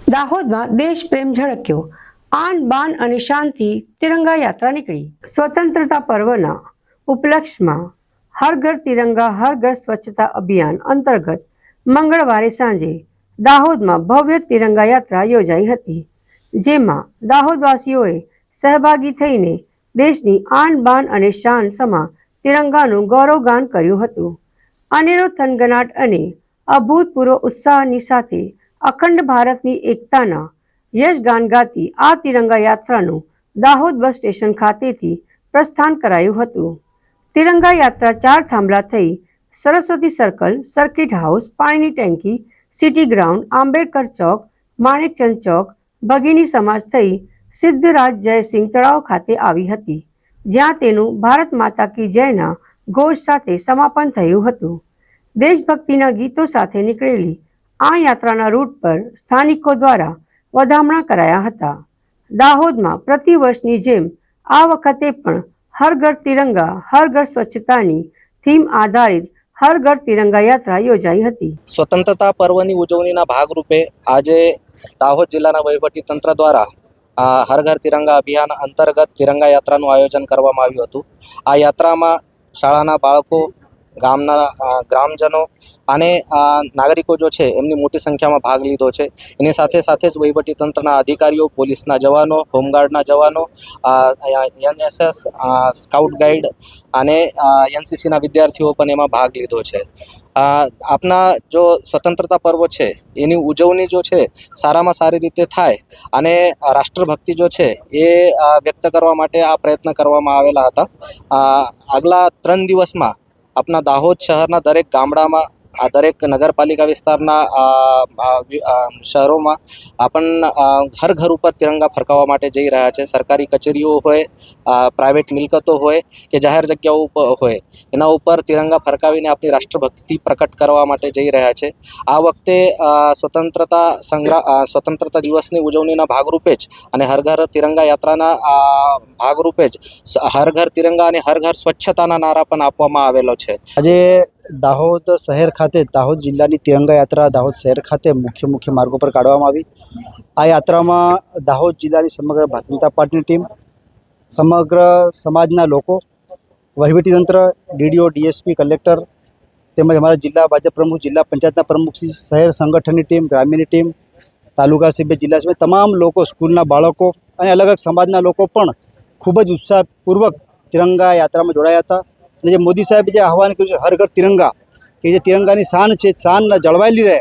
દાહોદમાં દેશ પ્રેમ ઝળક્યો। આન બાન અને શાંતિ તિરંગા યાત્રા નીકળી। સ્વતંત્રતા પર્વના ઉપલક્ષ્યમાં હર ઘર તિરંગા હર ઘર સ્વચ્છતા અભિયાન અંતર્ગત મંગળવારે સાંજે દાહોદમાં ભવ્ય તિરંગા યાત્રા યોજાઈ હતી, જેમાં દાહોદવાસીઓએ સહભાગી થઈને દેશની આન બાન અને શાન સમા તિરંગાનું ગૌરવગાન કર્યું હતું। અનેરો થનગનાટ અને અભૂતપૂર્વ ઉત્સાહની સાથે અખંડ ભારતની એકતાના યશગાન ગાતી આ તિરંગા યાત્રાનું દાહોદ બસ સ્ટેશન ખાતેથી પ્રસ્થાન કરાયું હતું। તિરંગા યાત્રા 4 થાંભલા થઈ સરસ્વતી સર્કલ, સર્કિટ હાઉસ, પાણીની ટેન્કી, સિટી ગ્રાઉન્ડ, આંબેડકર ચોક, માણેકચંદ ચોક, ભગીની સમાજ થઈ સિદ્ધરાજ જયસિંહ તળાવ ખાતે આવી હતી, જ્યાં તેનું ભારત માતા કી જયના ઘોષ સાથે સમાપન થયું હતું। દેશભક્તિના ગીતો સાથે નીકળેલી આ યાત્રાના રૂટ પર સ્થાનિકો દ્વારા વધામણા કરાયા હતા। દાહોદમાં પ્રતિવર્ષની જેમ આ વખતે પણ હર ઘર તિરંગા હર ઘર સ્વચ્છતાની થીમ આધારિત હર ઘર તિરંગા યાત્રા યોજાઈ હતી। સ્વતંત્રતા પર્વની ઉજવણીના ભાગરૂપે આજે દાહોદ જિલ્લાના વહીવટીતંત્ર દ્વારા હર ઘર તિરંગા અભિયાન અંતર્ગત તિરંગા યાત્રાનું આયોજન કરવામાં આવ્યું હતું। આ યાત્રામાં શાળાના બાળકો, ગામના ગ્રામજનો અને નાગરિકો જો છે એમની મોટી સંખ્યામાં ભાગ લીધો છે। એની સાથે સાથે જ વહીવટીતંત્રના અધિકારીઓ, પોલીસના જવાનો, હોમગાર્ડના જવાનો, એનએસએસ, સ્કાઉટ ગાઈડ અને એનસીસીના વિદ્યાર્થીઓ પણ એમાં ભાગ લીધો છે। આપના જો સ્વતંત્રતા પર્વ છે એની ઉજવણી જો છે સારામાં સારી રીતે થાય અને રાષ્ટ્રભક્તિ જો છે એ વ્યક્ત કરવા માટે આ પ્રયત્ન કરવામાં આવેલા હતા। આગલા 3 દિવસમાં આપણા દાહોદ શહેરના દરેક ગામડામાં, આ દરેક નગરપાલિકા વિસ્તારના શહેરોમાં આપણ હર ઘર ઉપર તિરંગા ફરકાવવા માટે જઈ રહ્યા છે। સરકારી કચેરીઓ હોય, પ્રાઇવેટ મિલકતો હોય કે જાહેર જગ્યાઓ ઉપર હોય, એના ઉપર તિરંગા ફરકાવીને આપણી રાષ્ટ્રભક્તિ પ્રકટ કરવા માટે જઈ રહ્યા છે। આ વખતે સ્વતંત્રતા દિવસની ઉજવણીના ભાગરૂપે જ અને હર ઘર તિરંગા યાત્રાના ભાગરૂપે જ હર ઘર તિરંગા અને હર ઘર સ્વચ્છતાના નારા પણ આપવામાં આવેલો છે। આજે દાહોદ શહેર ખાતે દાહોદ જિલ્લાની તિરંગા યાત્રા દાહોદ શહેર ખાતે મુખ્ય માર્ગો પર કાઢવામાં આવી। આ યાત્રામાં દાહોદ જિલ્લાની સમગ્ર ભારતીય જનતા પાર્ટીની ટીમ, સમગ્ર સમાજના લોકો, વહીવટીતંત્ર, ડીડીઓ, ડીએસપી, કલેક્ટર તેમજ અમારા જિલ્લા ભાજપ પ્રમુખ, જિલ્લા પંચાયતના પ્રમુખ, શહેર સંગઠનની ટીમ, ગ્રામ્યની ટીમ, તાલુકા સભ્ય, જિલ્લા સભ્ય તમામ લોકો, સ્કૂલના બાળકો અને અલગ અલગ સમાજના લોકો પણ ખૂબ જ ઉત્સાહપૂર્વક તિરંગા યાત્રામાં જોડાયા હતા। અને જે મોદી સાહેબે જે આહવાન કર્યું છે હર ઘર તિરંગા, કે જે તિરંગાની શાન છે, શાન જળવાયેલી રહે